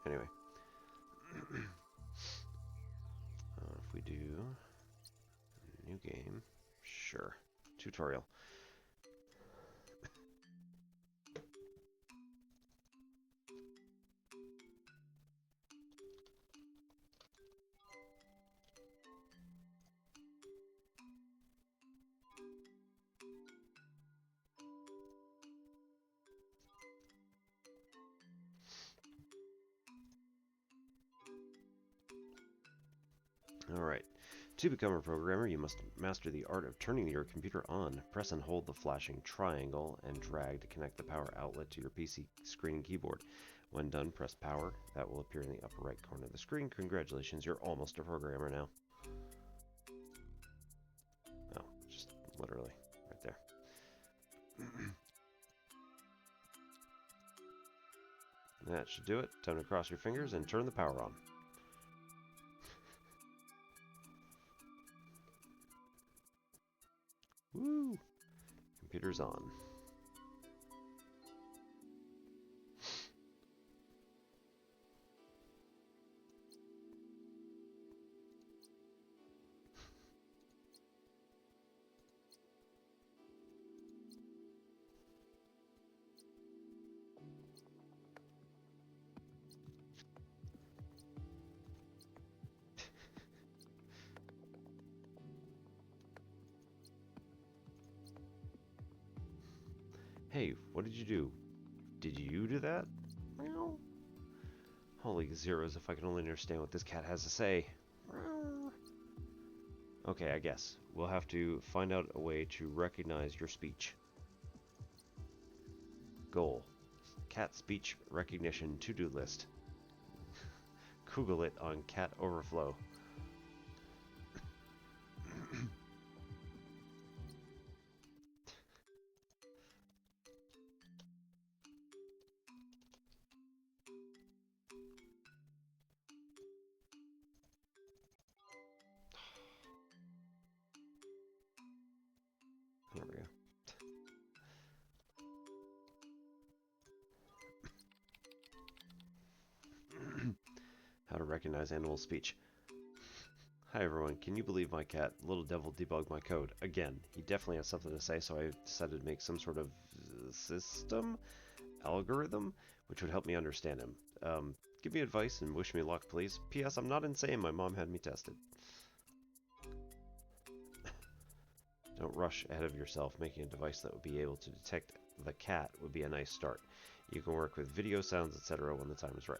Anyway. If we do new game, sure. Tutorial. Alright. To become a programmer, you must master the art of turning your computer on. Press and hold the flashing triangle and drag to connect the power outlet to your PC screen and keyboard. When done, press power. That will appear in the upper right corner of the screen. Congratulations, you're almost a programmer now. Oh, just literally right there. That should do it. Time to cross your fingers and turn the power on. Woo! Computer's on. Hey, what did you do? Did you do that? Meow. Holy zeros, if I could only understand what this cat has to say. Okay, I guess. We'll have to find out a way to recognize your speech. Goal. Cat speech recognition to-do list. Google it on Cat Overflow. There we go. How to recognize animal speech. Hi everyone, can you believe my cat, Little Devil, debugged my code? Again, he definitely has something to say, so I decided to make some sort of system? Algorithm? Which would help me understand him. Give me advice and wish me luck, please. P.S. I'm not insane, my mom had me tested. Don't rush ahead of yourself. Making a device that would be able to detect the cat would be a nice start. You can work with video, sounds, etc. when the time is right.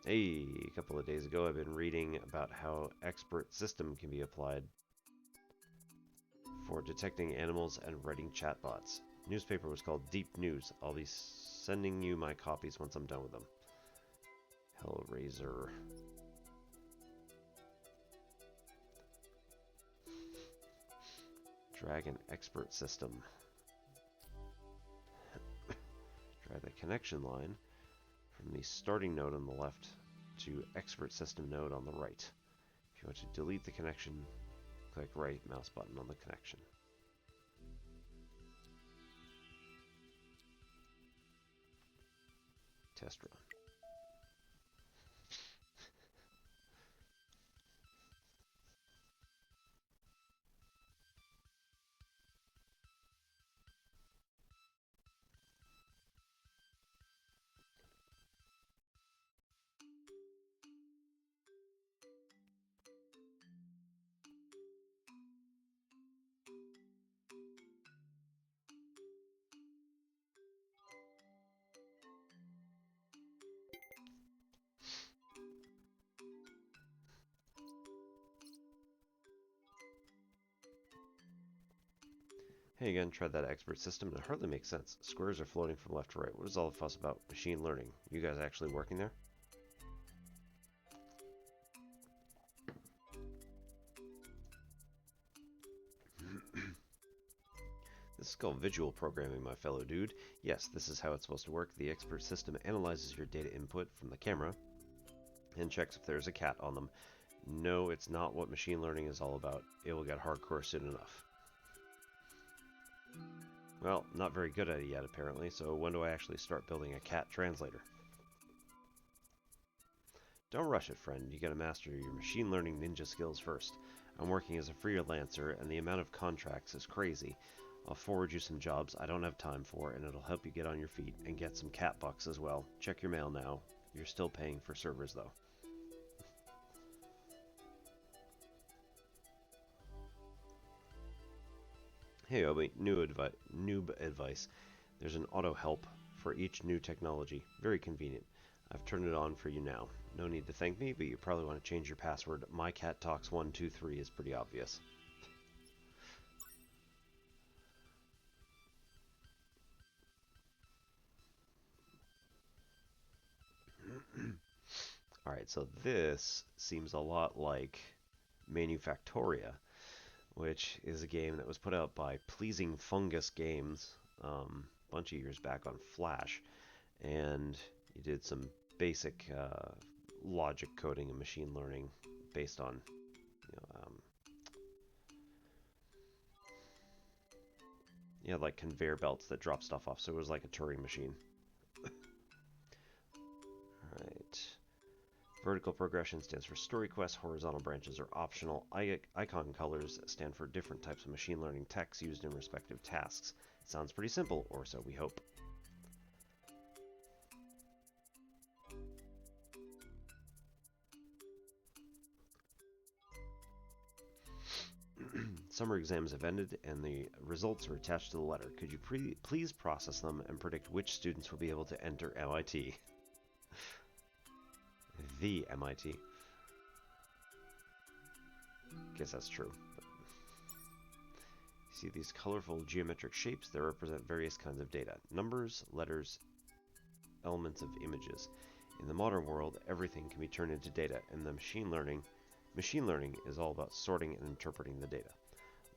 Hey, a couple of days ago I've been reading about how expert system can be applied for detecting animals and writing chatbots. Newspaper was called Deep News. I'll be sending you my copies once I'm done with them. Hellraiser. Drag an expert system. Drag the connection line from the starting node on the left to expert system node on the right. If you want to delete the connection, click right mouse button on the connection. Test run. Hey again, tried that expert system and it hardly makes sense. Squares are floating from left to right. What is all the fuss about? Machine learning. You guys actually working there? This is called visual programming, my fellow dude. Yes, this is how it's supposed to work. The expert system analyzes your data input from the camera and checks if there's a cat on them. No, it's not what machine learning is all about. It will get hardcore soon enough. Well, not very good at it yet, apparently, so when do I actually start building a cat translator? Don't rush it, friend. You gotta master your machine learning ninja skills first. I'm working as a freelancer, and the amount of contracts is crazy. I'll forward you some jobs I don't have time for, and it'll help you get on your feet and get some cat bucks as well. Check your mail now. You're still paying for servers, though. Hey, Obi, noob advice. There's an auto help for each new technology. Very convenient. I've turned it on for you now. No need to thank me, but you probably want to change your password. MyCatTalks123 is pretty obvious. Alright, so this seems a lot like Manufactoria, which is a game that was put out by Pleasing Fungus Games a bunch of years back on Flash, and you did some basic logic coding and machine learning based on, you had like conveyor belts that drop stuff off, so it was like a Turing machine. Alright. Vertical progression stands for story quests. Horizontal branches are optional. Icon colors stand for different types of machine learning techs used in respective tasks. It sounds pretty simple, or so we hope. Summer exams have ended, and the results are attached to the letter. Could you please process them and predict which students will be able to enter MIT? The MIT. Guess that's true. See these colorful geometric shapes that represent various kinds of data. Numbers, letters, elements of images. In the modern world, everything can be turned into data, and the machine learning is all about sorting and interpreting the data.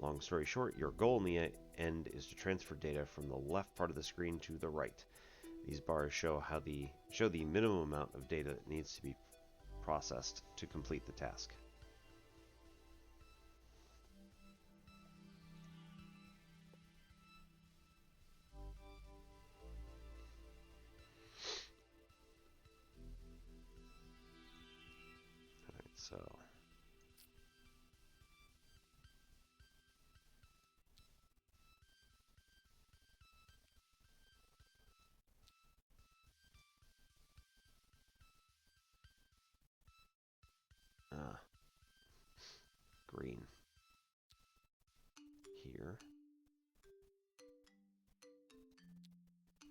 Long story short, your goal in the end is to transfer data from the left part of the screen to the right. These bars show the minimum amount of data that needs to be processed to complete the task. Alright, so green here,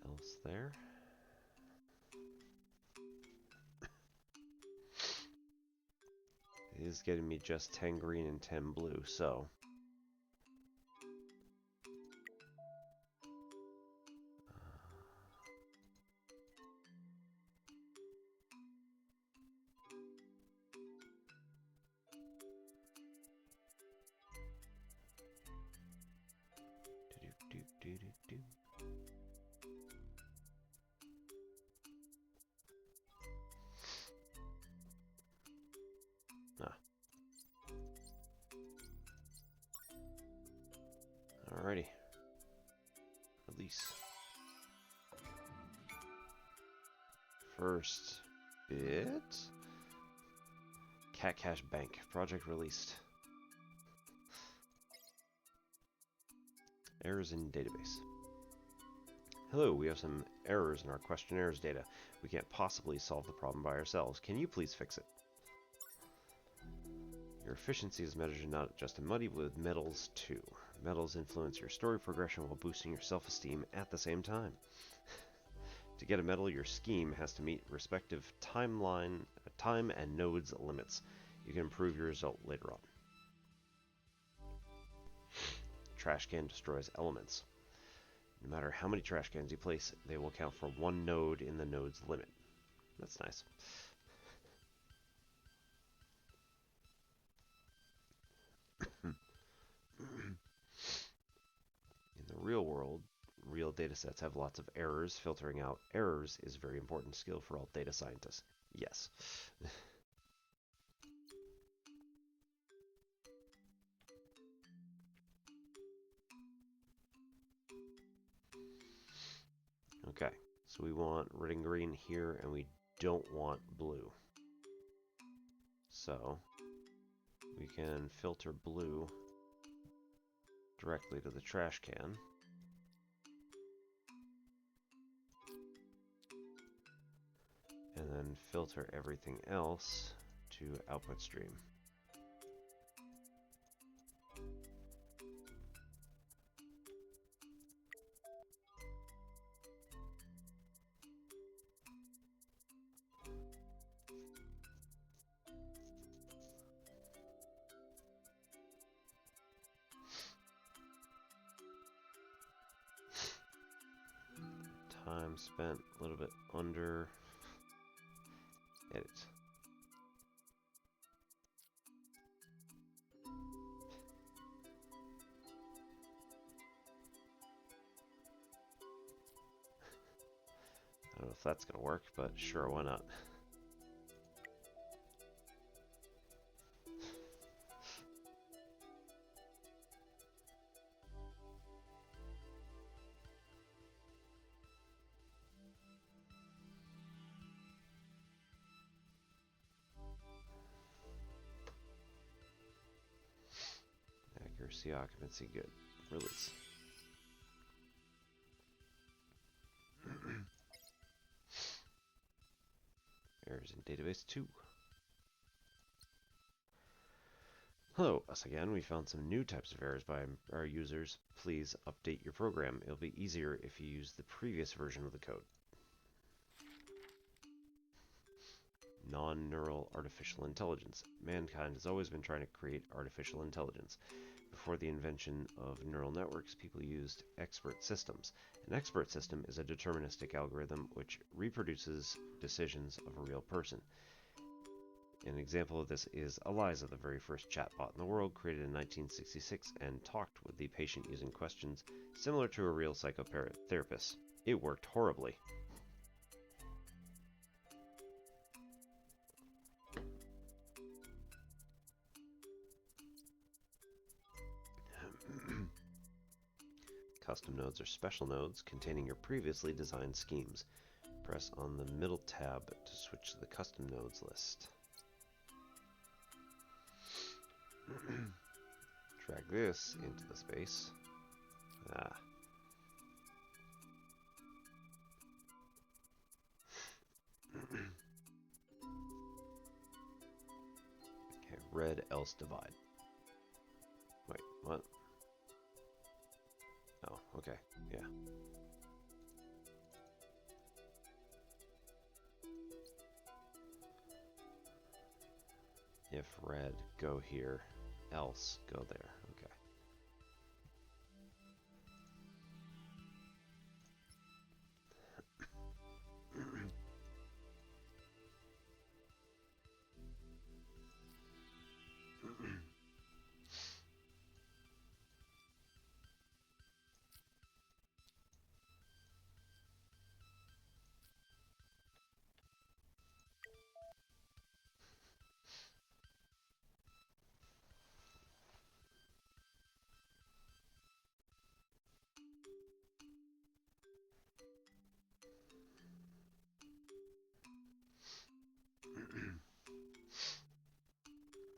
else there. It is getting me just 10 green and 10 blue, so do. Alrighty. Release. First bit. Cat Cash Bank. Project released. Errors in database. Hello, we have some errors in our questionnaires data. We can't possibly solve the problem by ourselves. Can you please fix it? Your efficiency is measured not just in money, but with medals too. Medals influence your story progression while boosting your self-esteem at the same time. To get a medal, your scheme has to meet respective time and nodes limits. You can improve your result later on. Trash can destroys elements. No matter how many trash cans you place, they will count for one node in the node's limit. That's nice. In the real world, real data sets have lots of errors. Filtering out errors is a very important skill for all data scientists. Yes. Okay, so we want red and green here, and we don't want blue. So we can filter blue directly to the trash can. And then filter everything else to output stream. Time spent a little bit under. Edit. I don't know if that's going to work, but sure, why not? Accuracy, occupancy, good. Release. Errors in database 2. Hello, us again. We found some new types of errors by our users. Please update your program. It'll be easier if you use the previous version of the code. Non-neural artificial intelligence. Mankind has always been trying to create artificial intelligence. Before the invention of neural networks, people used expert systems. An expert system is a deterministic algorithm which reproduces decisions of a real person. An example of this is Eliza, the very first chatbot in the world, created in 1966 and talked with the patient using questions similar to a real psychotherapist. It worked horribly. Custom nodes are special nodes containing your previously designed schemes. Press on the middle tab to switch to the custom nodes list. Drag this into the space. Okay, red else divide. Wait, what? Oh, okay, yeah. If red, go here, else, go there. Okay.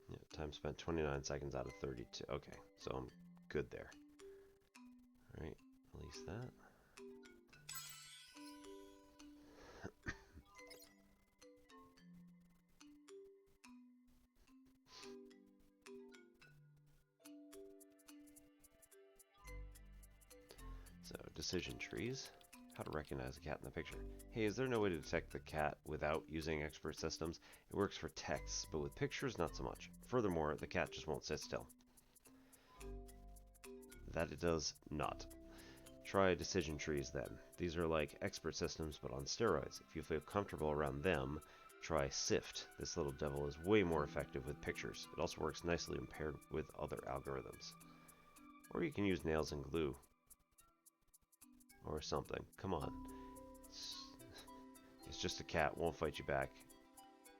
Yeah, time spent 29 seconds out of 32. Okay, so I'm good there. Alright, release that. So, decision trees. How to recognize a cat in the picture. Hey, is there no way to detect the cat without using expert systems? It works for texts, but with pictures, not so much. Furthermore, the cat just won't sit still. That it does not. Try decision trees then. These are like expert systems, but on steroids. If you feel comfortable around them, try Sift. This little devil is way more effective with pictures. It also works nicely when paired with other algorithms. Or you can use nails and glue. Or something. Come on. It's just a cat. Won't fight you back.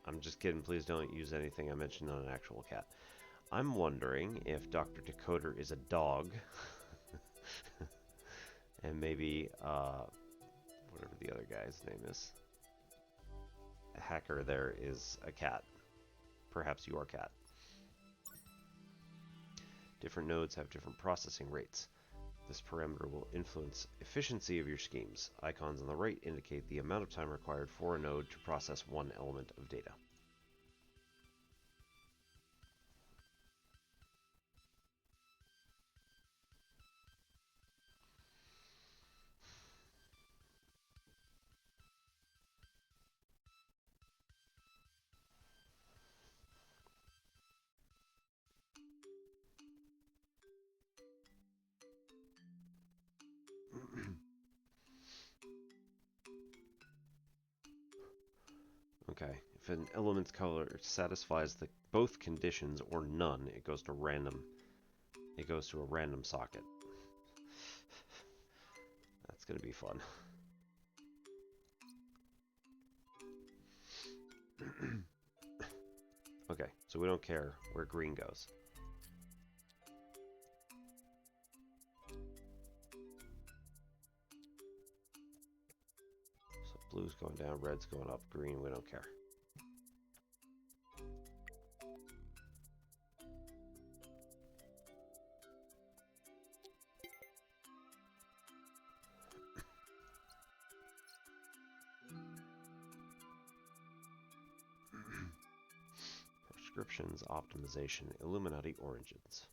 I'm just kidding. Please don't use anything I mentioned on an actual cat. I'm wondering if Dr. Decoder is a dog. And maybe, whatever the other guy's name is. A hacker there is a cat. Perhaps your cat. Different nodes have different processing rates. This parameter will influence efficiency of your schemes. Icons on the right indicate the amount of time required for a node to process one element of data. Okay, if an element's color satisfies both conditions or none, it goes to random. It goes to a random socket. That's gonna be fun. Okay, so we don't care where green goes. So blue's going down, red's going up, green, we don't care. Prescriptions, optimization, Illuminati origins.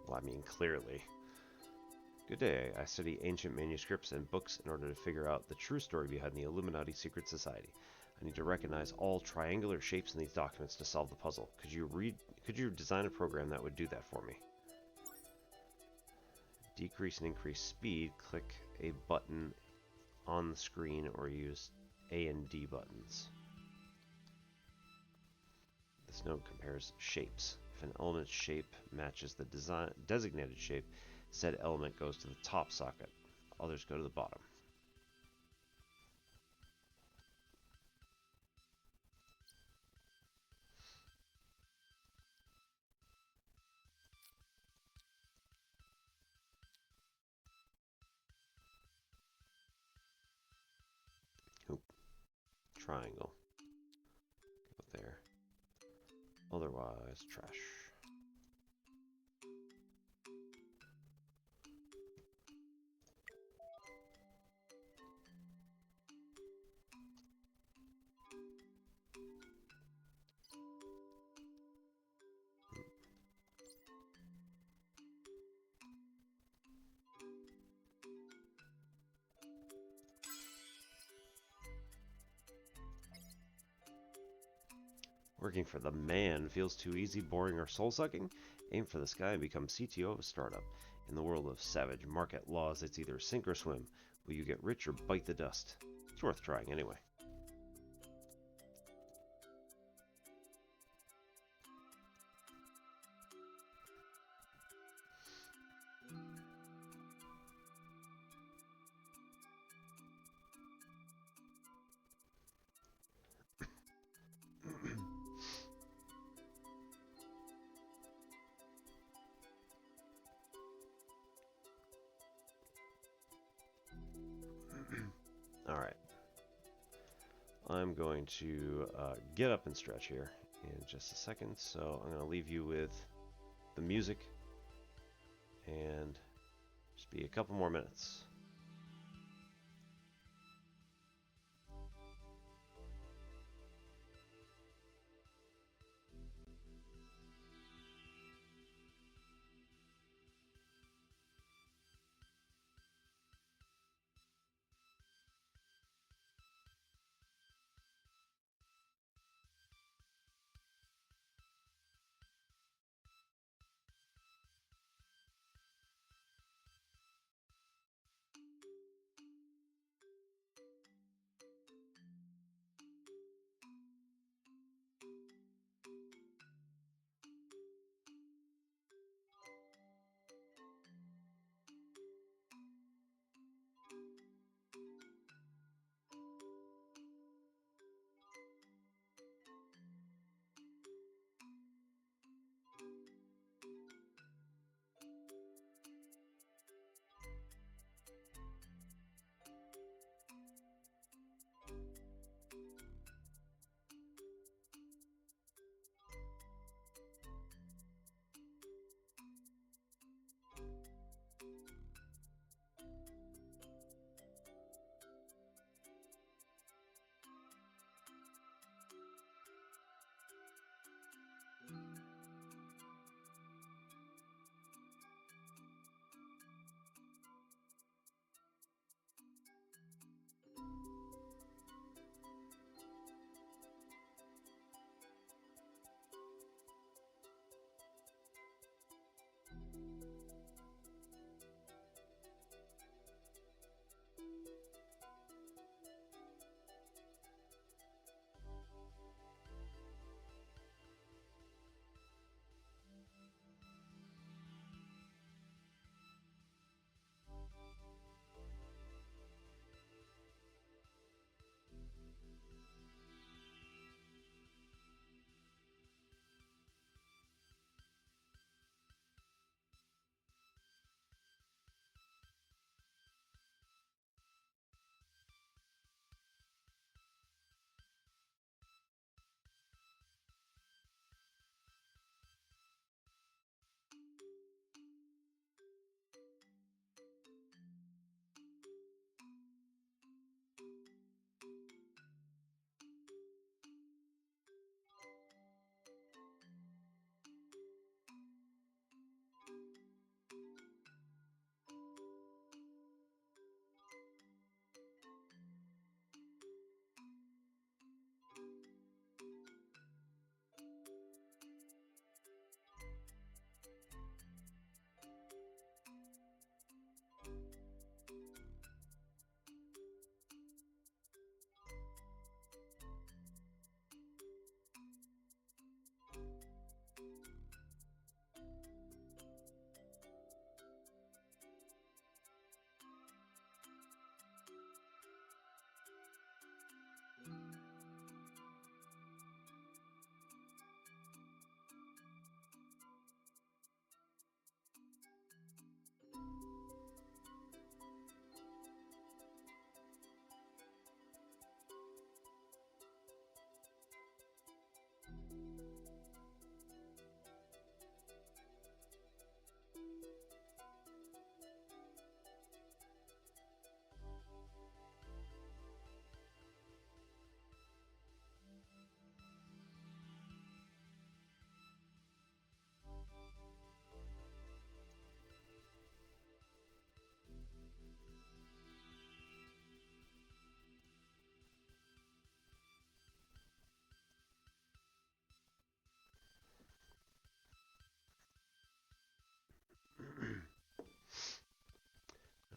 Well, I mean, clearly. Good day. I study ancient manuscripts and books in order to figure out the true story behind the Illuminati secret society. I need to recognize all triangular shapes in these documents to solve the puzzle. Could you design a program that would do that for me? Decrease and increase speed. Click a button on the screen or use A and D buttons. This node compares shapes. If an element's shape matches the designated shape, said element goes to the top socket. Others go to the bottom. Oop. Triangle. Go there. Otherwise, trash. Working for the man feels too easy, boring, or soul-sucking? Aim for the sky and become CTO of a startup. In the world of savage market laws, it's either sink or swim. Will you get rich or bite the dust? It's worth trying anyway. Alright. I'm going to get up and stretch here in just a second, so I'm going to leave you with the music and just be a couple more minutes.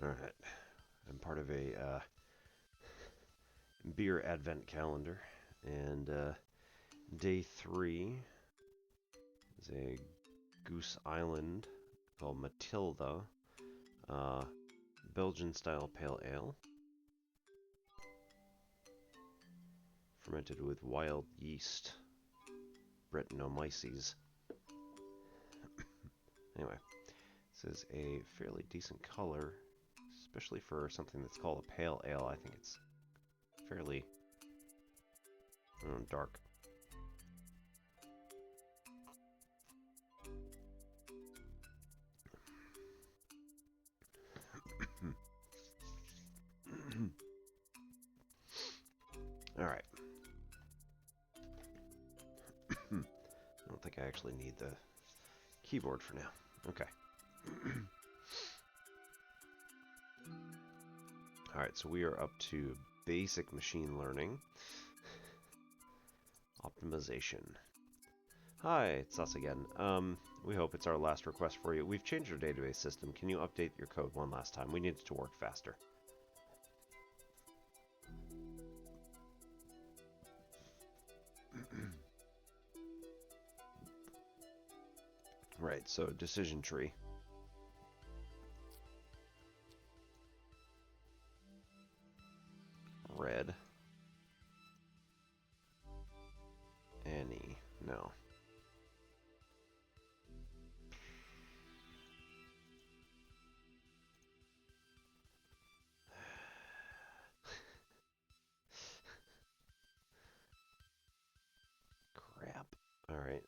Alright. I'm part of a beer advent calendar, and day 3 is a Goose Island called Matilda, Belgian-style pale ale, fermented with wild yeast, Brettanomyces. Anyway, this is a fairly decent color, especially for something that's called a pale ale. I think it's fairly dark. Alright. I don't think I actually need the keyboard for now. Okay. Alright, so we are up to basic machine learning. Optimization. Hi, it's us again. We hope it's our last request for you. We've changed our database system. Can you update your code one last time? We need it to work faster. Right, so decision tree. Red. Any. No. Crap. Alright,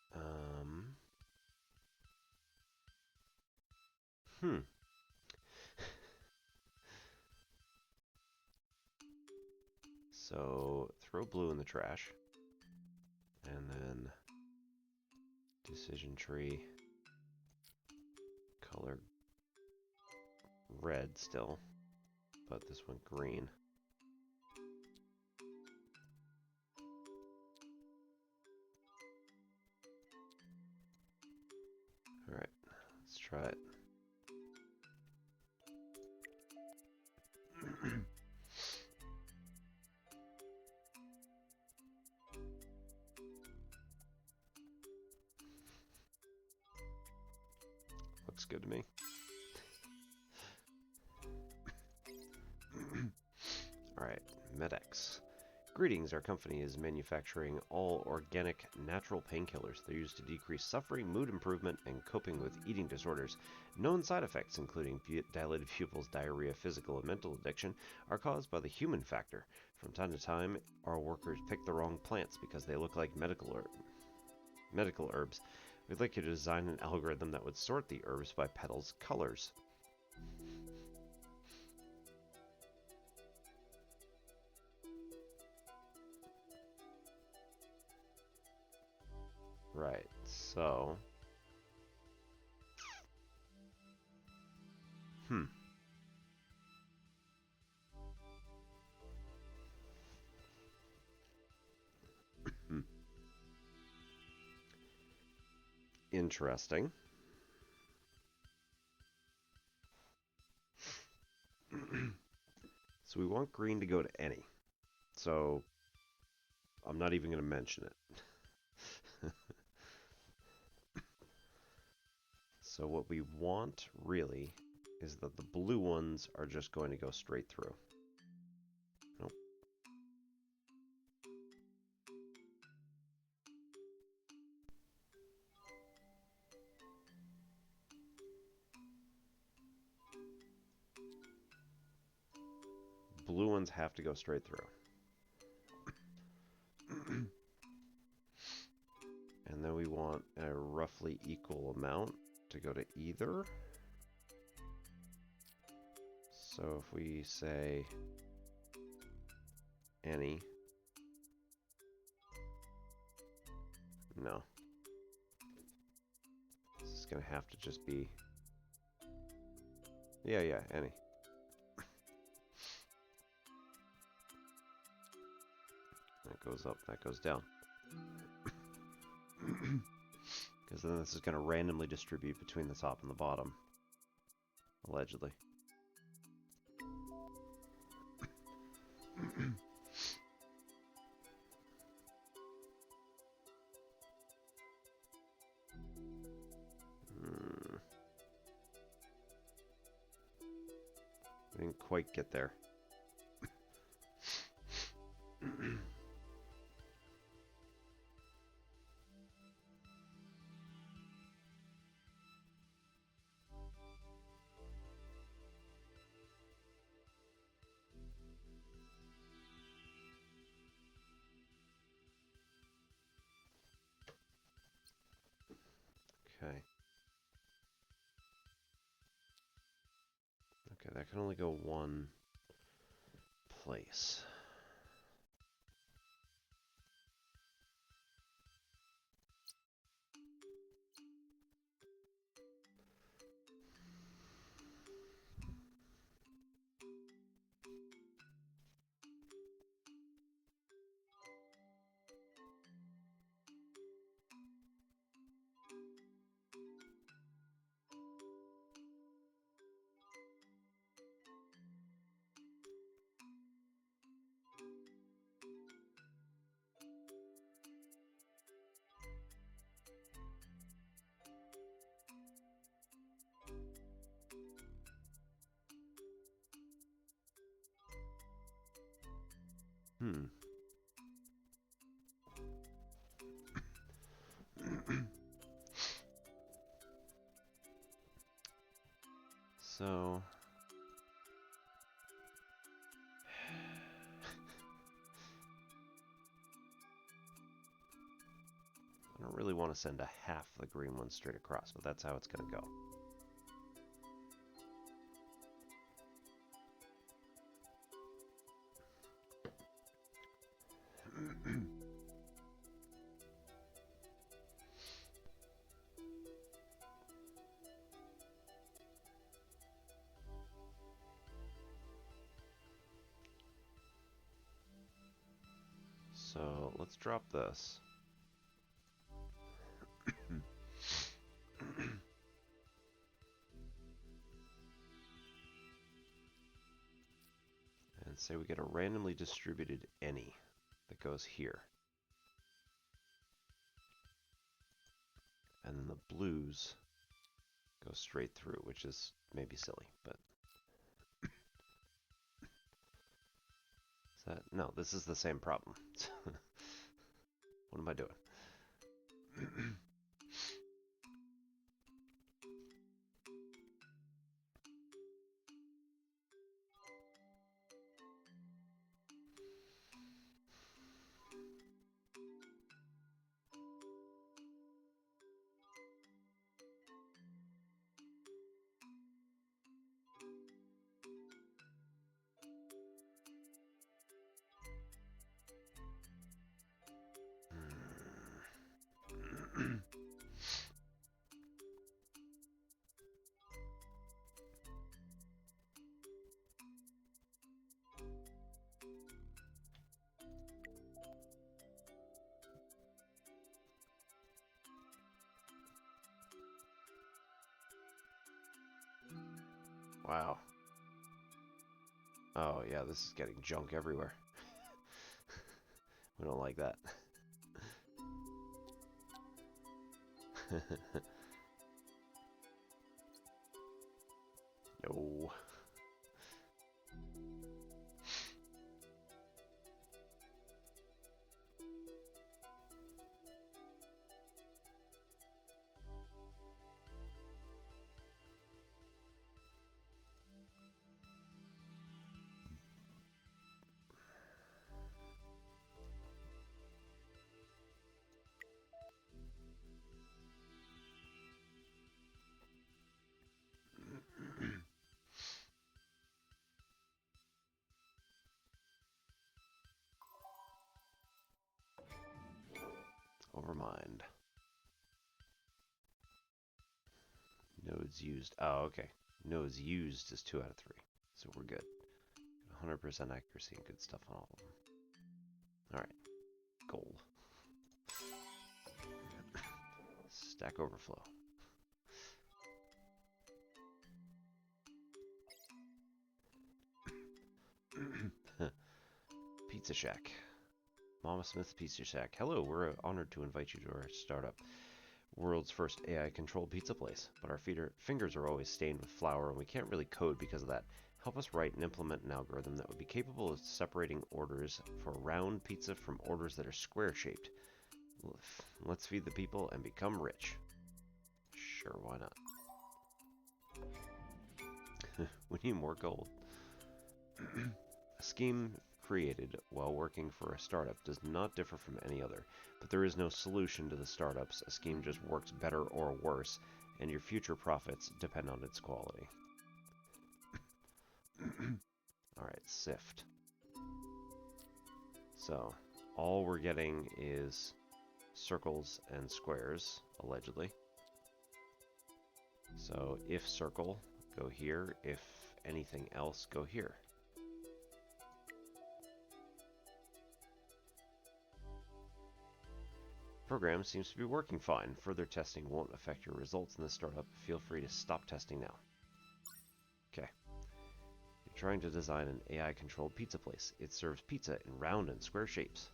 So, throw blue in the trash. And then decision tree. Color red still, but this one green. Alright, let's try it. Looks good to me. Alright, Medex. Greetings, our company is manufacturing all organic, natural painkillers. They're used to decrease suffering, mood improvement, and coping with eating disorders. Known side effects, including dilated pupils, diarrhea, physical and mental addiction, are caused by the human factor. From time to time, our workers pick the wrong plants because they look like medical herbs. We'd like you to design an algorithm that would sort the herbs by petals' colors. Right, so... Interesting. So we want green to go to any. So I'm not even going to mention it. So what we want, really, is that the blue ones are just going to go straight through. Nope. Blue ones have to go straight through. And then we want a roughly equal amount to go to either. So if we say any, no. This is going to have to just be, yeah, any. That goes up, that goes down. Because then this is going to randomly distribute between the top and the bottom. Allegedly. We didn't quite get there. Okay. Okay, that can only go one place. So... I don't really want to send a half the green one straight across, but that's how it's going to go. So let's drop this. And say we get a randomly distributed any that goes here. And then the blues go straight through, which is maybe silly, but... No, this is the same problem. What am I doing? Wow. Oh, yeah, this is getting junk everywhere. We don't like that. No. Overmind. Nodes used. Oh, okay. Nodes used is 2 out of 3. So we're good. 100% accuracy and good stuff on all of them. Alright. Gold. Stack Overflow. Pizza Shack. Mama Smith's Pizza Shack. Hello, we're honored to invite you to our startup. World's first AI-controlled pizza place. But our fingers are always stained with flour, and we can't really code because of that. Help us write and implement an algorithm that would be capable of separating orders for round pizza from orders that are square-shaped. Let's feed the people and become rich. Sure, why not? We need more gold. A scheme created while working for a startup does not differ from any other, but there is no solution to the startups. A scheme just works better or worse, and your future profits depend on its quality. Alright, sift. So, all we're getting is circles and squares, allegedly. So, if circle, go here. If anything else, go here. Program seems to be working fine. Further testing won't affect your results in the startup. Feel free to stop testing now. Okay. You're trying to design an AI-controlled pizza place. It serves pizza in round and square shapes.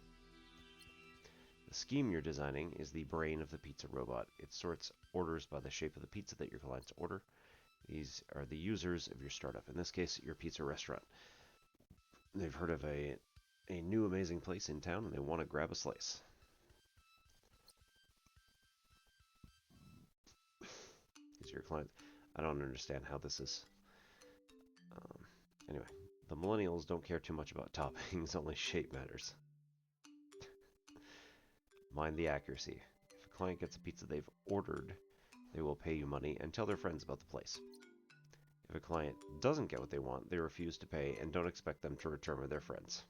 The scheme you're designing is the brain of the pizza robot. It sorts orders by the shape of the pizza that your clients order. These are the users of your startup. In this case, your pizza restaurant. They've heard of a new amazing place in town and they want to grab a slice. These are your clients. I don't understand how this is. Anyway, the millennials don't care too much about toppings, only shape matters. Mind the accuracy. If a client gets a pizza they've ordered, they will pay you money and tell their friends about the place. If a client doesn't get what they want, they refuse to pay and don't expect them to return with their friends.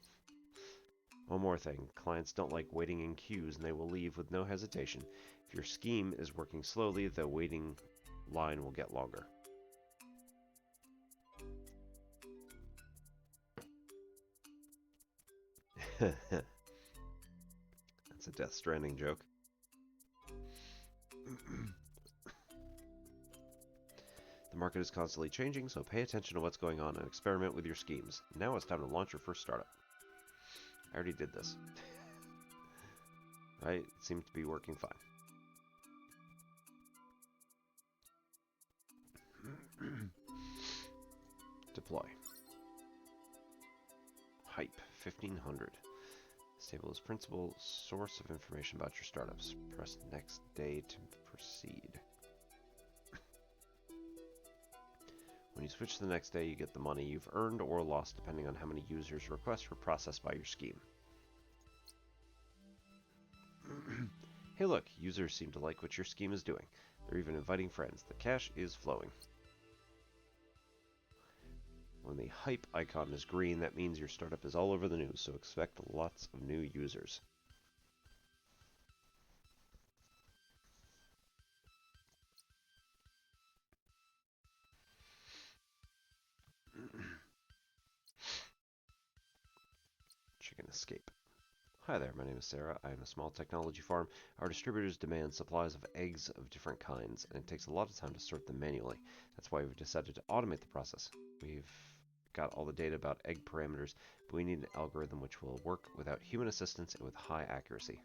One more thing, clients don't like waiting in queues and they will leave with no hesitation. If your scheme is working slowly, the waiting line will get longer. That's a Death Stranding joke. The market is constantly changing, so pay attention to what's going on and experiment with your schemes. Now it's time to launch your first startup. I already did this. Right? It seems to be working fine. Deploy. hype, 1500. This table is principal source of information about your startups. Press next day to proceed. When you switch to the next day, you get the money you've earned or lost depending on how many users' requests were processed by your scheme. Hey look, users seem to like what your scheme is doing. They're even inviting friends. The cash is flowing. When the hype icon is green, that means your startup is all over the news, so expect lots of new users. Chicken escape. Hi there, my name is Sarah. I am a small technology farm. Our distributors demand supplies of eggs of different kinds, and it takes a lot of time to sort them manually. That's why we've decided to automate the process. We've got all the data about egg parameters, but we need an algorithm which will work without human assistance and with high accuracy.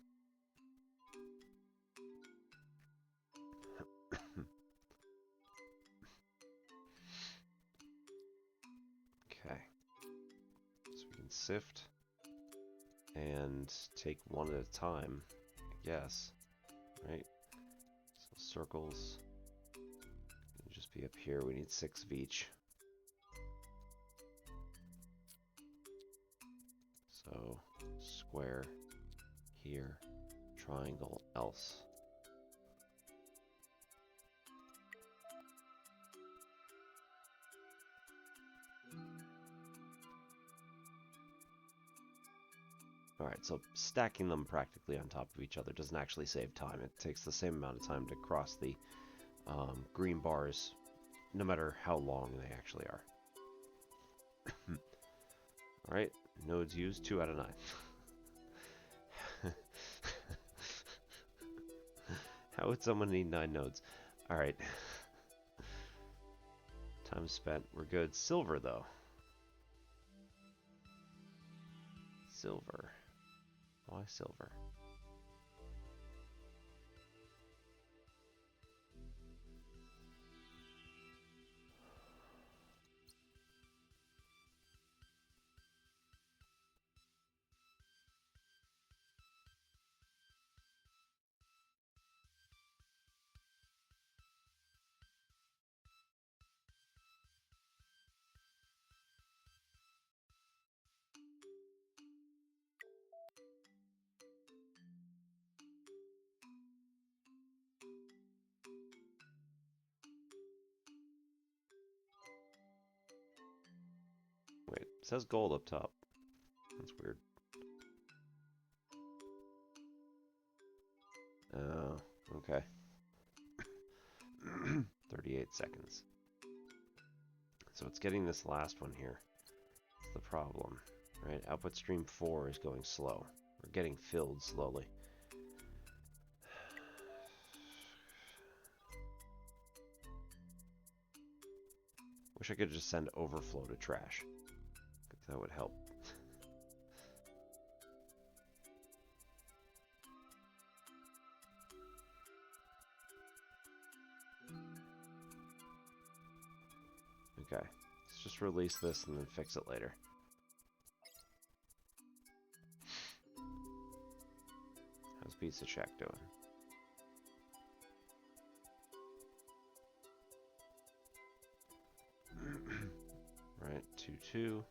Okay. So we can sift and take one at a time, I guess. Right? So circles. Just be up here. We need 6 of each. So square here, triangle else. Alright, so stacking them practically on top of each other doesn't actually save time. It takes the same amount of time to cross the green bars, no matter how long they actually are. Alright, nodes used, 2 out of 9. How would someone need 9 nodes? Alright. Time spent, we're good. Silver, though. Silver. Why silver? Wait, it says gold up top. That's weird. Oh, okay. 38 seconds. So it's getting this last one here. That's the problem, right? Output stream 4 is going slow. We're getting filled slowly. Wish I could just send overflow to trash. That would help. Okay, let's just release this and then fix it later. How's Pizza Shack doing? Right, 2, 2,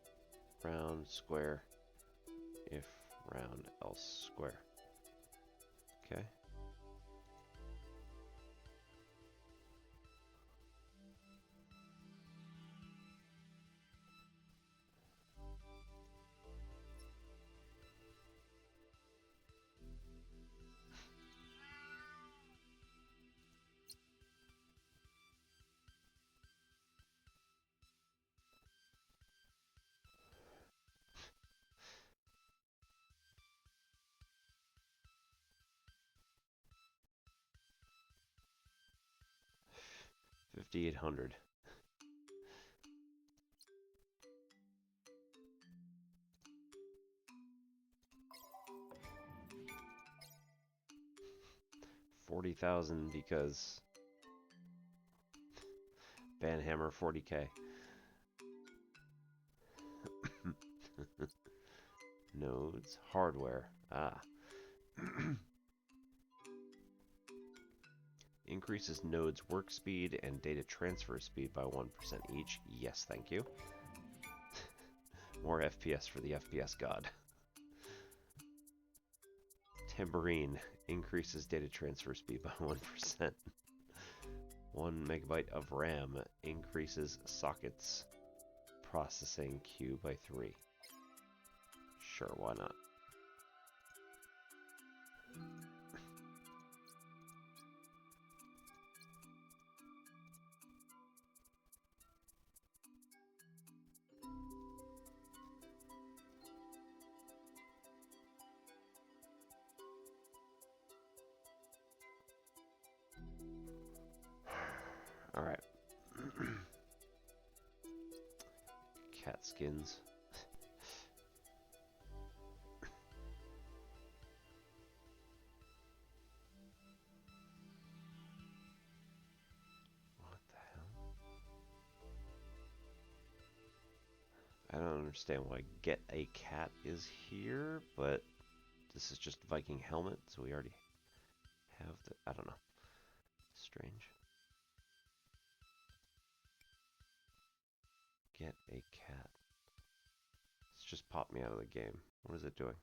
round, square, if round, else square. Okay. $5,800. $40,000 because Banhammer 40K. Nodes. Hardware. Ah. Increases nodes work speed and data transfer speed by 1% each. Yes, thank you. More FPS for the FPS god. Tambourine increases data transfer speed by 1%. 1 megabyte of RAM increases sockets processing queue by 3. Sure, why not? Alright. Cat skins. What the hell? I don't understand why Get a Cat is here, but this is just Viking helmet, so we already have the... I don't know. Strange. Get a cat. It's just popped me out of the game. What is it doing?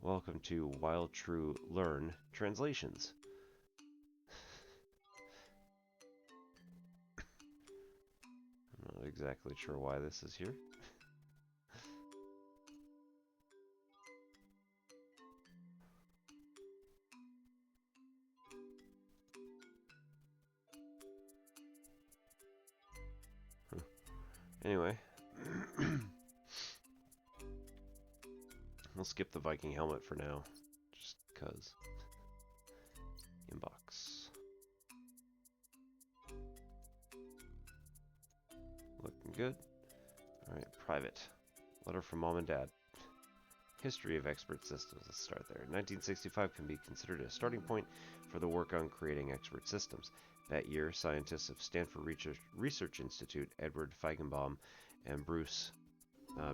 Welcome to Wild True Learn Translations. I'm not exactly sure why this is here. Anyway, we'll skip the Viking helmet for now, just because. Inbox. Looking good. Alright, private. Letter from Mom and Dad. History of expert systems. Let's start there. 1965 can be considered a starting point for the work on creating expert systems. That year, scientists of Stanford Research Institute, Edward Feigenbaum and Bruce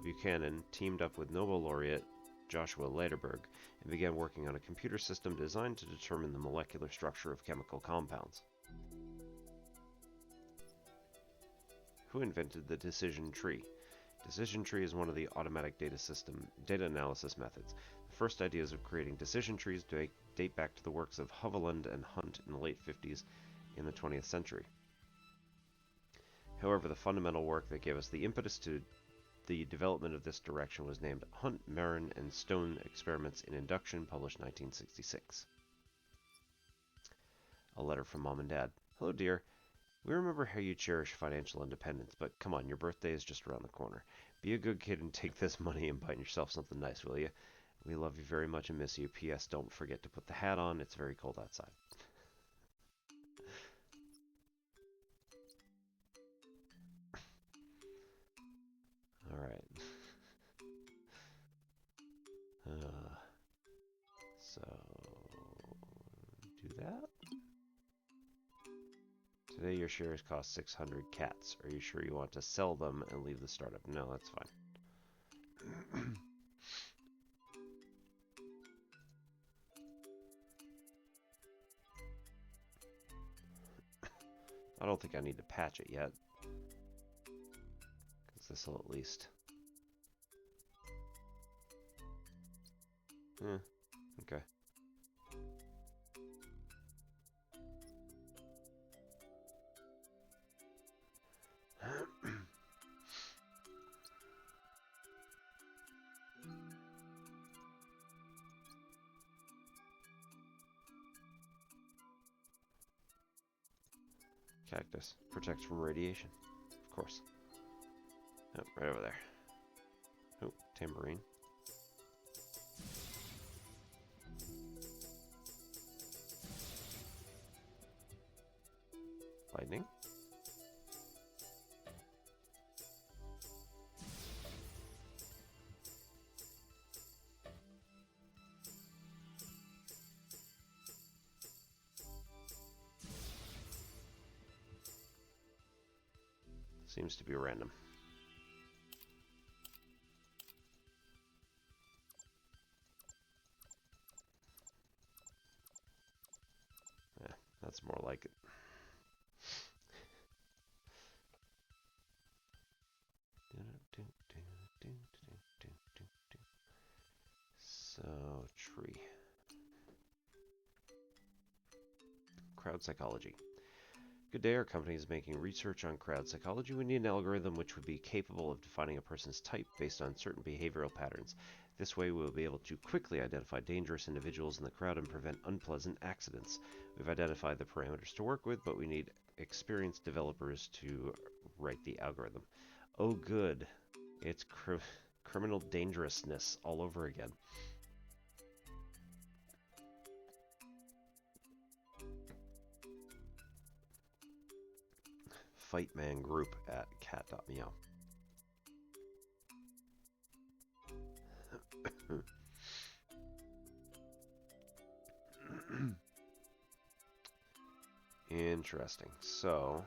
Buchanan, teamed up with Nobel laureate Joshua Lederberg and began working on a computer system designed to determine the molecular structure of chemical compounds. Who invented the decision tree? Decision tree is one of the automatic data analysis methods. The first ideas of creating decision trees date back to the works of Hovland and Hunt in the late 50s in the 20th century. However, the fundamental work that gave us the impetus to the development of this direction was named Hunt, Marin, and Stone Experiments in Induction, published 1966. A letter from Mom and Dad. Hello, dear. We remember how you cherish financial independence, but come on, your birthday is just around the corner. Be a good kid and take this money and buy yourself something nice, will you? We love you very much and miss you. P.S. Don't forget to put the hat on. It's very cold outside. Alright. So, do that. Today your shares cost 600 cats. Are you sure you want to sell them and leave the startup? No, that's fine. I don't think I need to patch it yet, because this will at least... okay. Cactus. Protects from radiation. Of course. Yep, right over there. Oh, tambourine. Lightning. Seems to be random. Yeah, that's more like it. So, tree. Crowd psychology. Good day, our company is making research on crowd psychology. We need an algorithm which would be capable of defining a person's type based on certain behavioral patterns. This way, we will be able to quickly identify dangerous individuals in the crowd and prevent unpleasant accidents. We've identified the parameters to work with, but we need experienced developers to write the algorithm. Oh, good. It's criminal dangerousness all over again. Fightman group at cat.meow. Interesting. So,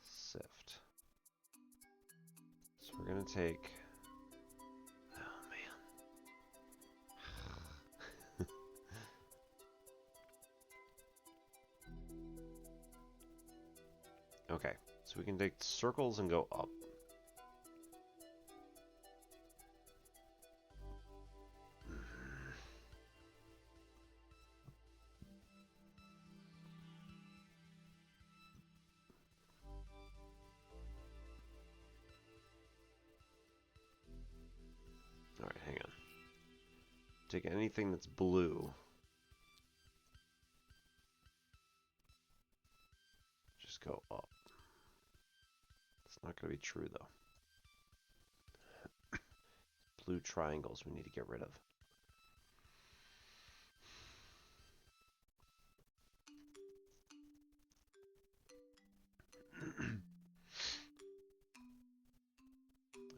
sift. So we're gonna take. Oh man. Okay, so we can take circles and go up. Alright, hang on. Take anything that's blue. Just go up. It's not going to be true, though. Blue triangles we need to get rid of.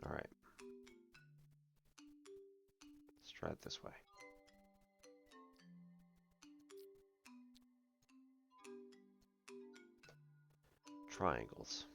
Alright. Let's try it this way. Triangles.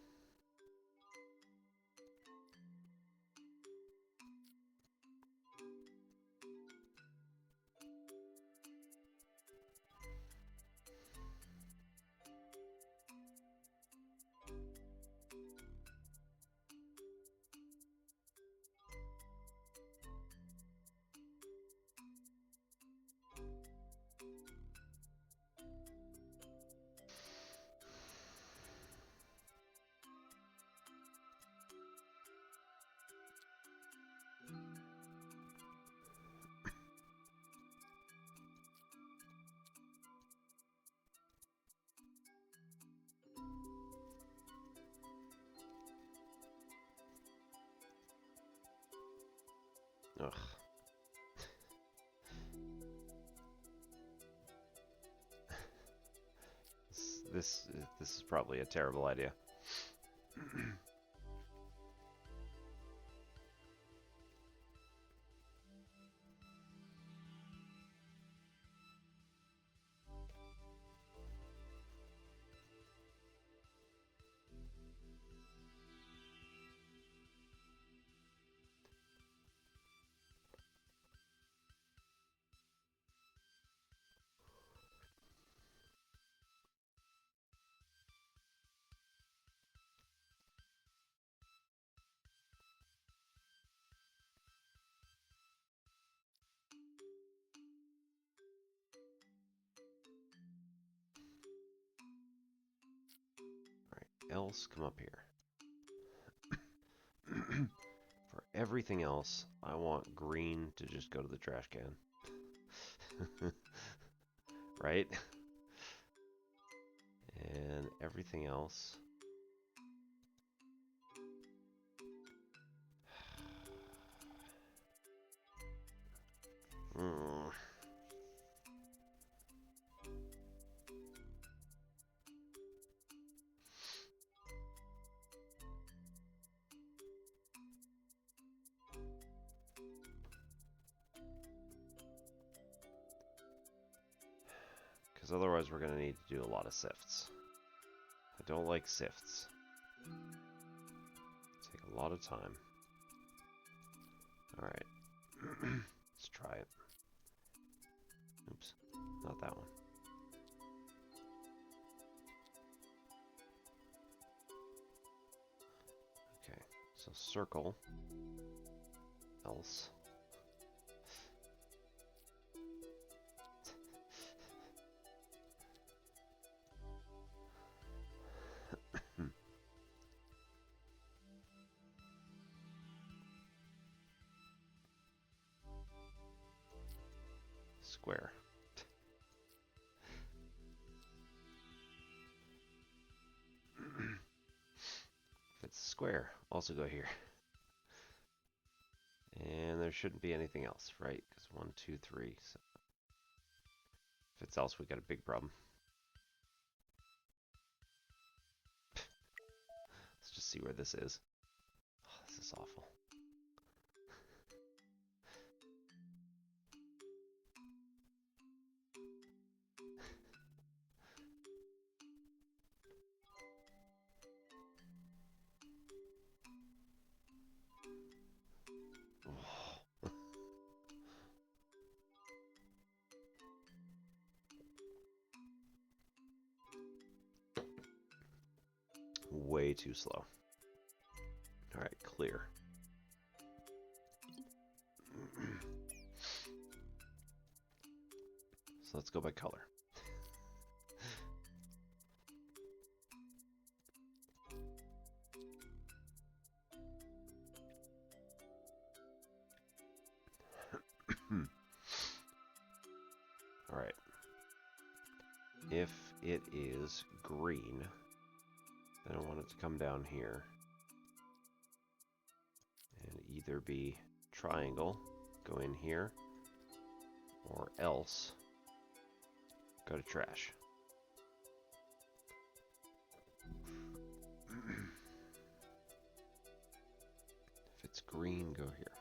Ugh. This is probably a terrible idea. Else come up here. For everything else, I want green to just go to the trash can. Right? And everything else. Because otherwise we're going to need to do a lot of sifts. I don't like sifts. Take a lot of time. Alright. Let's try it. Oops. Not that one. Okay. So circle. Else. Square. If it's square, also go here. And there shouldn't be anything else, right? Because 1, 2, 3. So if it's else, we got a big problem. Let's just see where this is. Oh, this is awful. Way too slow. Alright, clear. So let's go by color. Alright. If it is green, then I want it to come down here and either be triangle, go in here, or else go to trash. If it's green, go here.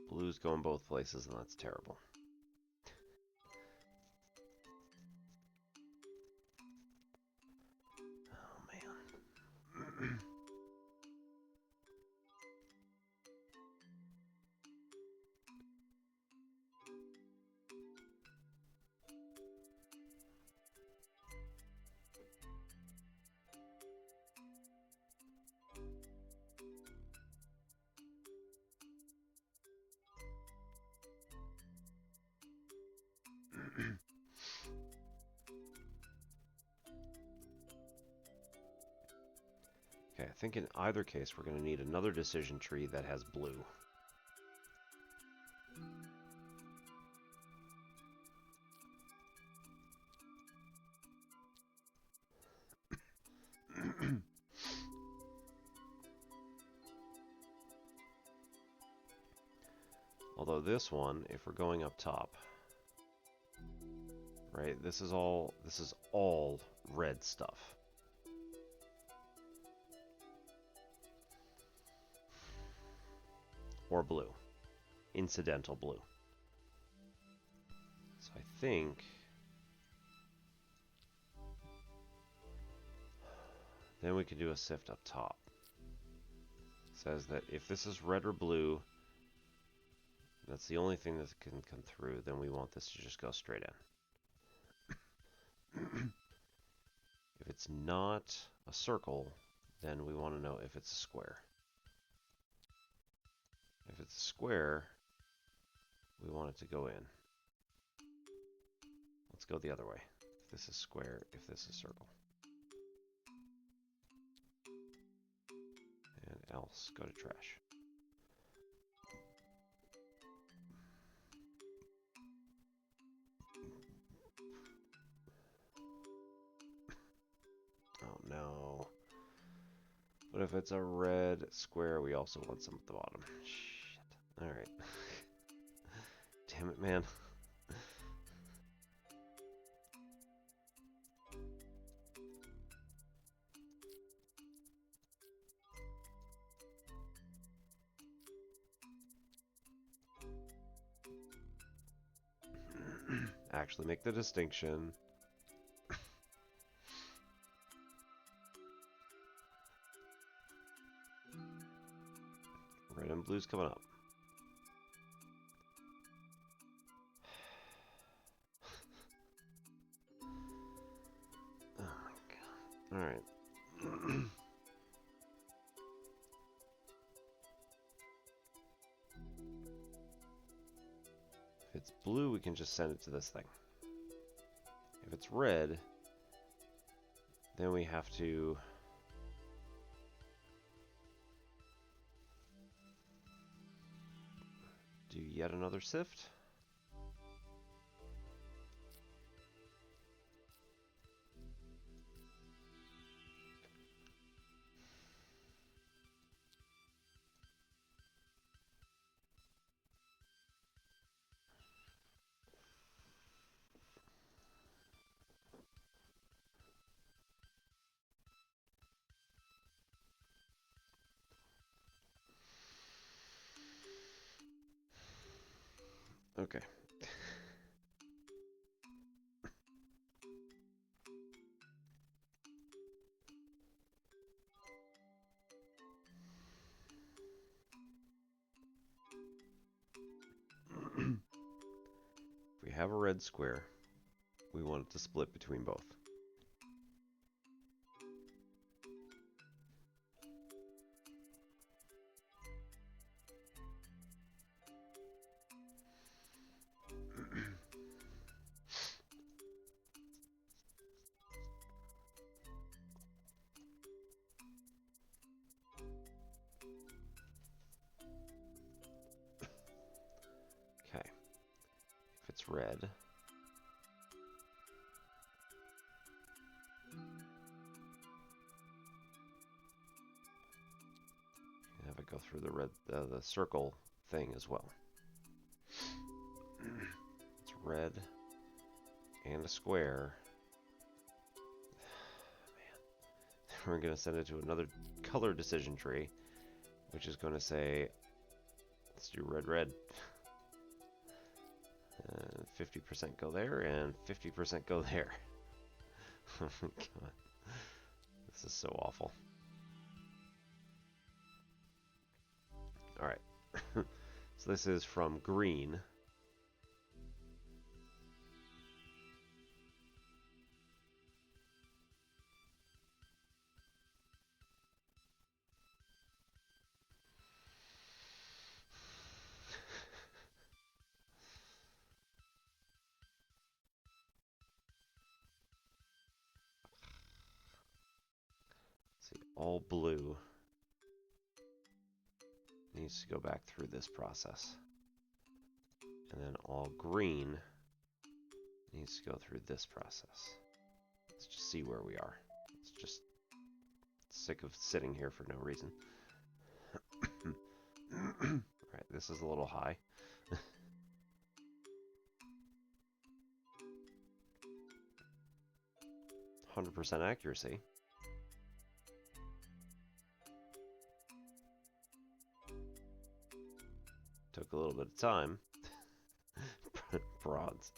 Blue's going both places, and that's terrible. Oh, man. Okay, I think in either case we're going to need another decision tree that has blue. Although this one, if we're going up top, right, this is all red stuff. Or blue. Incidental blue. So I think then we can do a sift up top. It says that if this is red or blue, that's the only thing that can come through, then we want this to just go straight in. If it's not a circle, then we want to know if it's a square. If it's a square, we want it to go in. Let's go the other way. If this is square, if this is circle. And else, go to trash. Oh no. What if it's a red square? We also want some at the bottom. Shit. Alright. Damn it, man. Actually make the distinction. Red and blue's coming up. Oh my god. Alright. If it's blue, we can just send it to this thing. If it's red, then we have to do yet another sift. Okay. If we have a red square, we want it to split between both. Okay. If it's red, have it go through the red, the circle thing as well. It's red and a square. Man, we're going to send it to another color decision tree, which is going to say, let's do red, red. 50% go there and 50% go there. Oh my god. This is so awful. Alright. So this is from green. See, all blue needs to go back through this process. And then all green needs to go through this process. Let's just see where we are. It's just sick of sitting here for no reason. Alright, this is a little high. 100% accuracy. Took a little bit of time. Bronze.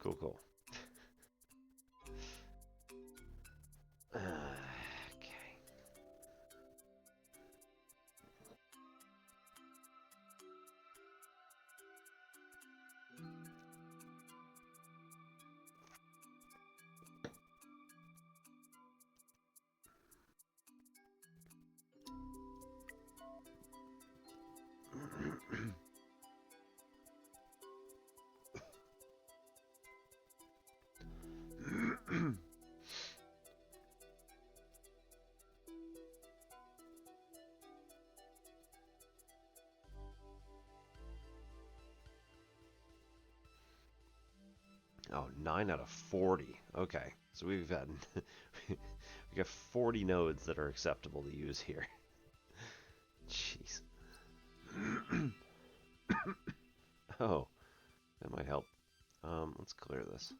Cool, cool. Okay. Oh, 9 out of 40. Okay, so we've had we got 40 nodes that are acceptable to use here. Jeez. Oh, that might help. Let's clear this.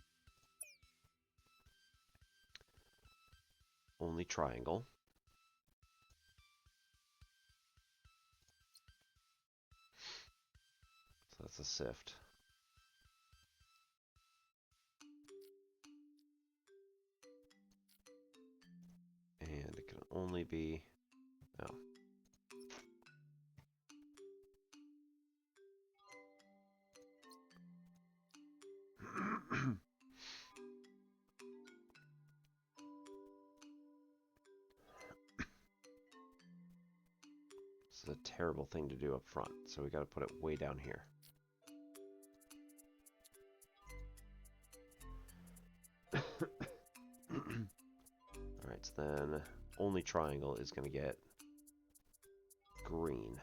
Only triangle. So that's a sift. And it can only be... Oh. This is a terrible thing to do up front, so we got to put it way down here. Alright, so then only triangle is going to get green.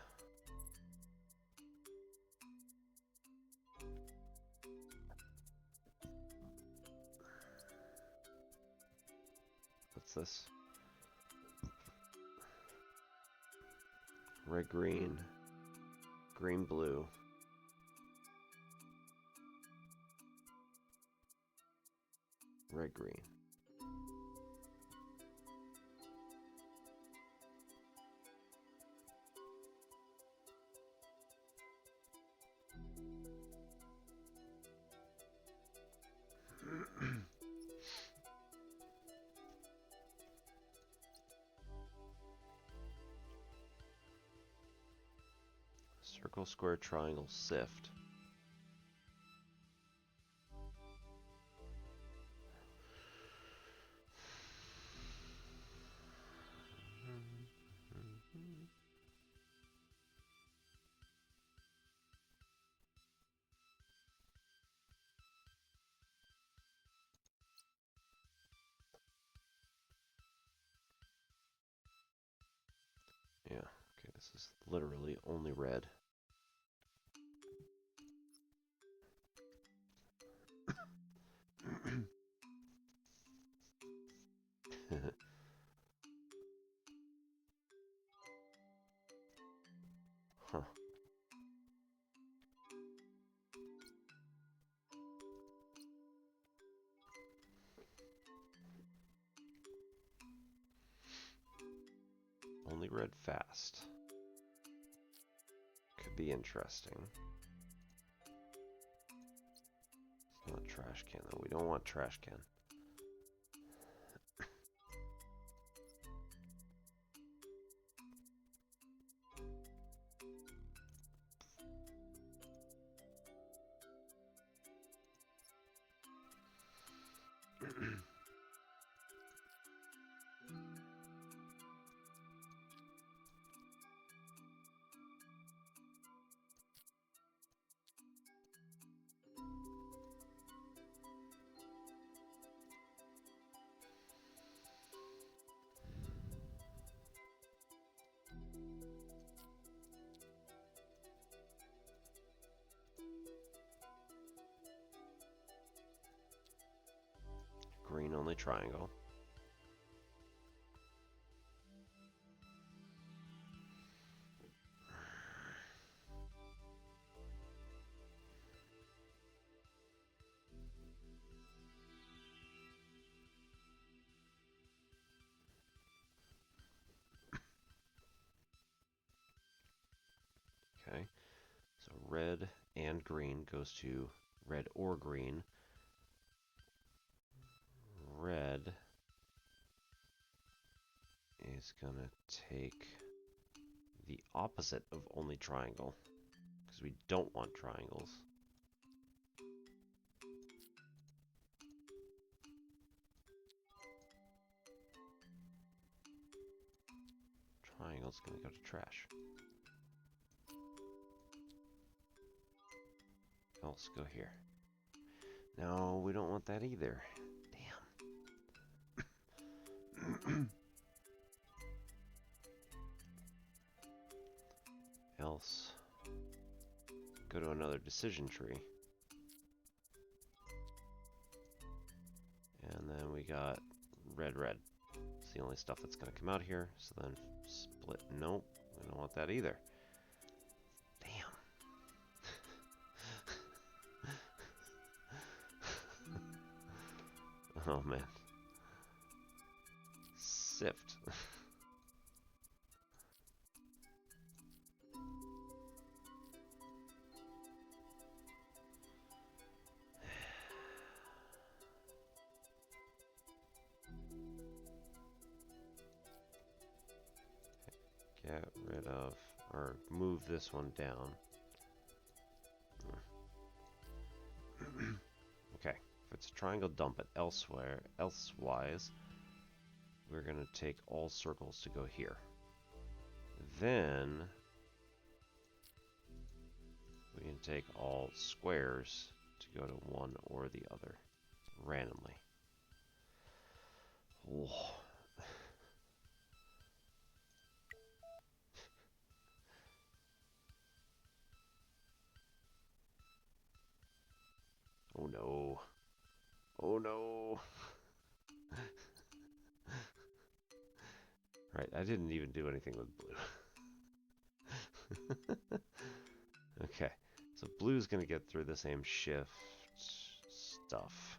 What's this? Red, green, green, blue. Red, green. Circle, square, triangle, sift. Yeah, okay, this is literally only red. Huh. Only red fast. Could be interesting. It's not trash can though. We don't want trash can. Green only triangle. Okay, so red and green goes to red or green. Red is gonna take the opposite of only triangle, because we don't want triangles. Triangle's gonna go to trash. Else go here. No, we don't want that either. Damn. Else go to another decision tree. we got red, red. It's the only stuff that's going to come out here. So then split. Nope, we don't want that either. Damn. Oh man. Sift. Get rid of, or move this one down. Okay, if it's a triangle, dump it elsewhere. Elsewise, we're going to take all circles to go here. Then we can take all squares to go to one or the other randomly. Whoa. Oh no. Oh no. Right, I didn't even do anything with blue. Okay, so blue's gonna get through the same shift stuff.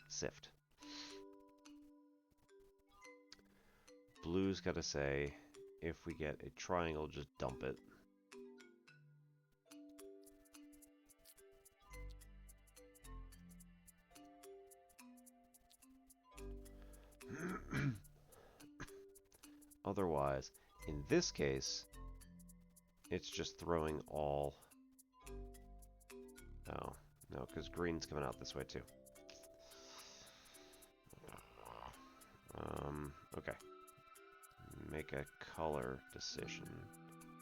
Sift. Blue's gotta say, if we get a triangle, just dump it. Otherwise, in this case, it's just throwing all... Oh, no, because green's coming out this way too. Okay. Make a color decision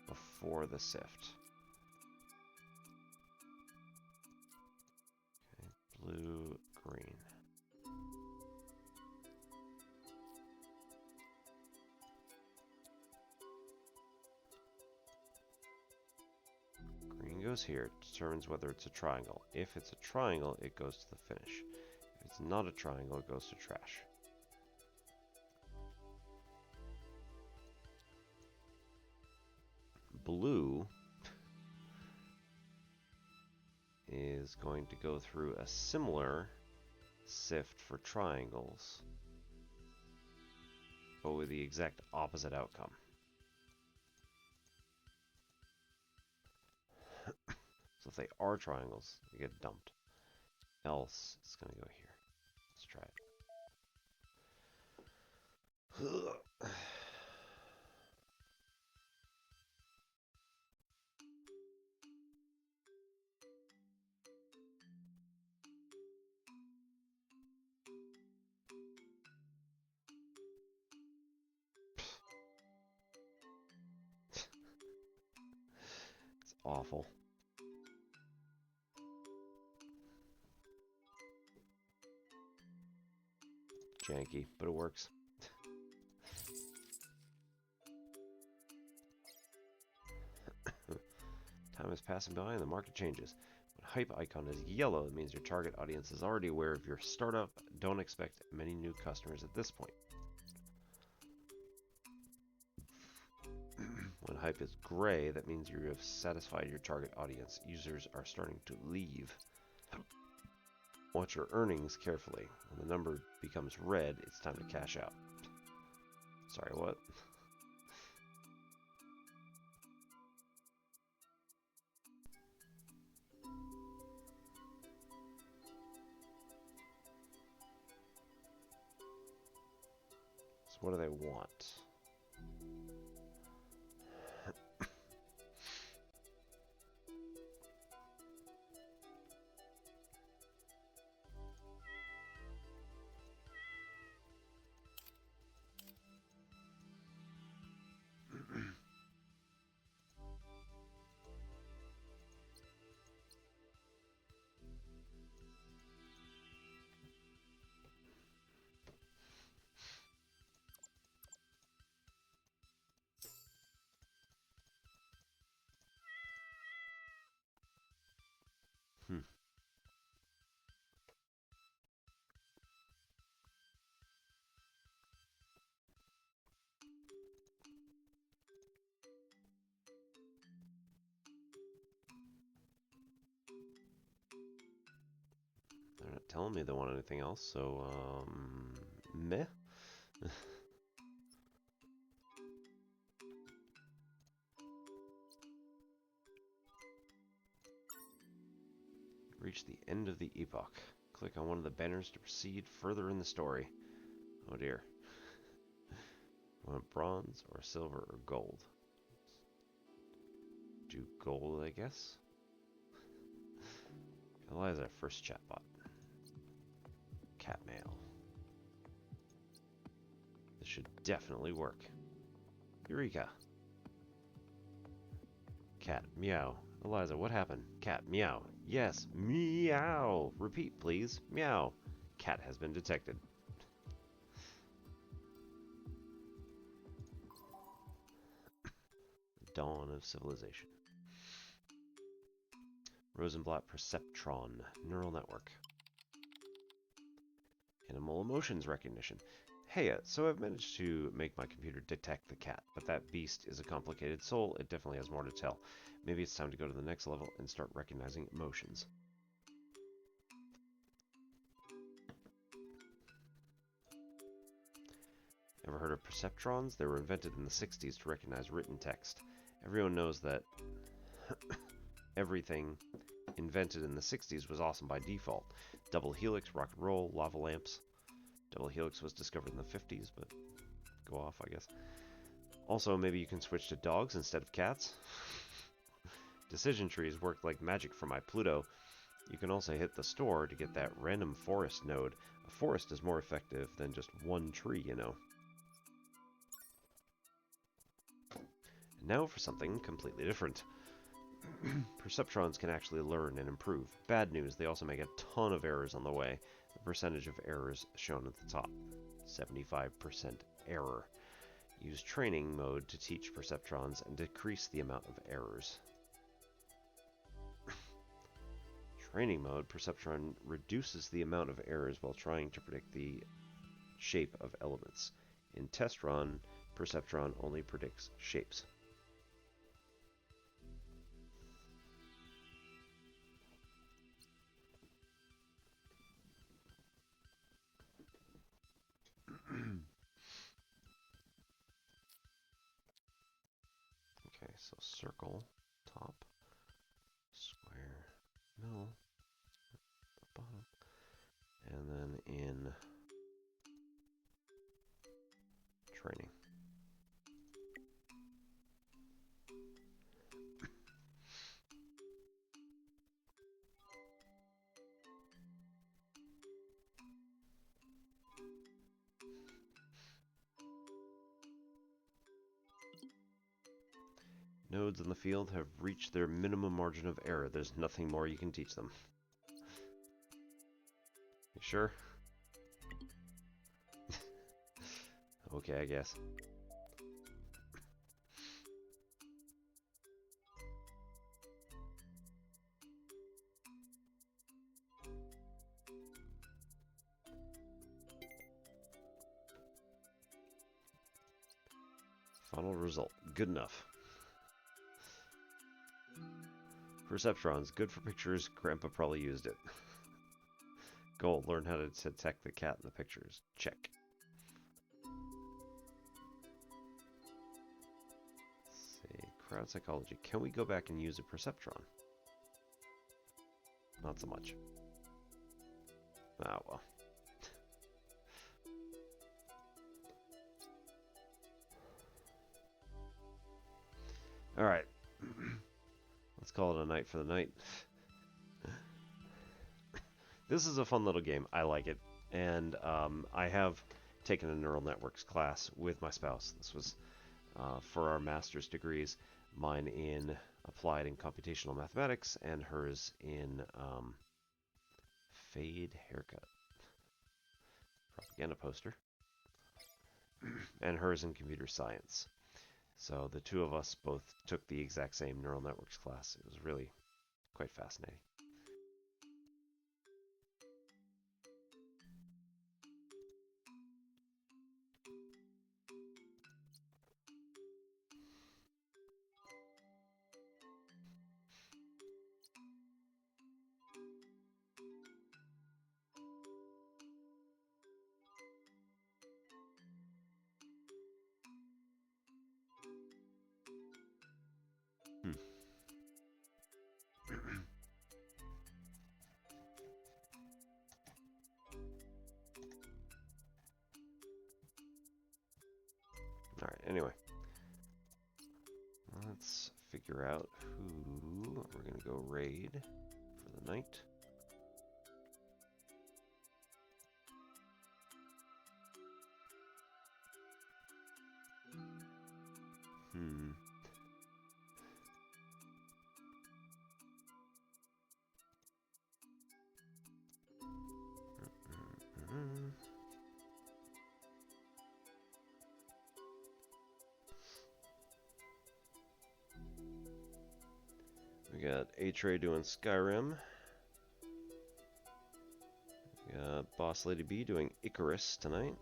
before the sift. Okay, blue, green. Green goes here, it determines whether it's a triangle. If it's a triangle, it goes to the finish. If it's not a triangle, it goes to trash. Blue is going to go through a similar sift for triangles, but with the exact opposite outcome. So if they are triangles, they get dumped. Else, it's going to go here. Let's try it. It's awful. Janky, but it works. Time is passing by and the market changes. When hype icon is yellow, it means your target audience is already aware of your startup. Don't expect many new customers at this point. When hype is gray, that means you have satisfied your target audience. Users are starting to leave. Watch your earnings carefully. When the number becomes red, it's time to cash out. Sorry, what? So what do they want? telling me they want anything else, so, meh. Reach the end of the epoch. Click on one of the banners to proceed further in the story. Oh dear. Want bronze or silver or gold? Do gold, I guess. Eliza, first chatbot. Cat mail. This should definitely work. Eureka! Cat, meow. Eliza, what happened? Cat, meow. Yes, meow! Repeat, please. Meow. Cat has been detected. Dawn of civilization. Rosenblatt Perceptron neural network. Animal emotions recognition. Hey, so I've managed to make my computer detect the cat, but that beast is a complicated soul. It definitely has more to tell. Maybe it's time to go to the next level and start recognizing emotions. Ever heard of perceptrons? They were invented in the 60s to recognize written text. Everyone knows that everything invented in the 60s was awesome by default. Double helix, rock and roll, lava lamps. Double helix was discovered in the 50s, but go off, I guess. Also, maybe you can switch to dogs instead of cats. Decision trees work like magic for my Pluto. You can also hit the store to get that random forest node. A forest is more effective than just one tree, you know. And now for something completely different. Perceptrons can actually learn and improve. Bad news, they also make a ton of errors on the way. The percentage of errors shown at the top. 75% error. Use training mode to teach perceptrons and decrease the amount of errors. Training mode, perceptron reduces the amount of errors while trying to predict the shape of elements. In test run, perceptron only predicts shapes. Okay, so circle, top, square, middle, bottom, and then in training. Nodes in the field have reached their minimum margin of error. There's nothing more you can teach them. You sure? Okay, I guess. Final result. Good enough. Perceptrons. Good for pictures. Grandpa probably used it. Gold. Learn how to detect the cat in the pictures. Check. Let's see. Crowd psychology. Can we go back and use a perceptron? Not so much. Ah, well. Alright. Let's call it a night for the night. This is a fun little game. I like it. And I have taken a neural networks class with my spouse. This was for our master's degrees. Mine in applied and computational mathematics, and hers in fade haircut. Propaganda poster. And hers in computer science. So the two of us both took the exact same neural networks class. It was really quite fascinating. Alright, anyway. Let's figure out who we're going to go raid for the night. We got A-Tray doing Skyrim. We got Boss Lady B doing Icarus tonight.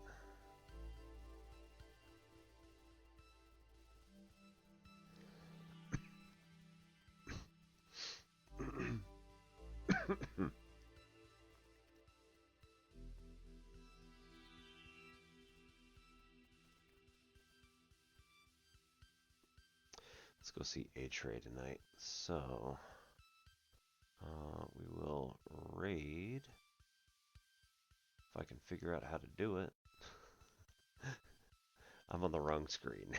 Let's go see A-Tray tonight. So, we will raid. If I can figure out how to do it. I'm on the wrong screen.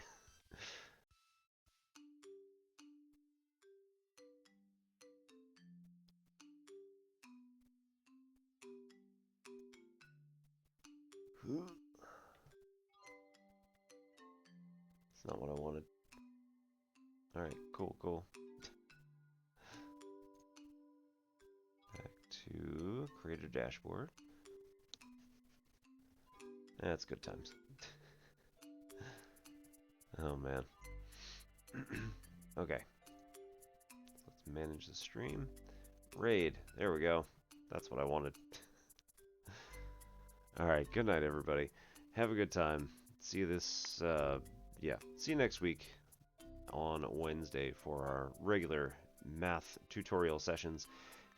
It's not what I wanted. Alright, cool. Back to Creator Dashboard. That's good times. Oh man. Okay. Let's manage the stream. Raid. There we go. That's what I wanted. Alright, good night everybody. Have a good time. See you this, see you next week on Wednesday for our regular math tutorial sessions.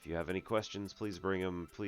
If you have any questions, please bring them. Please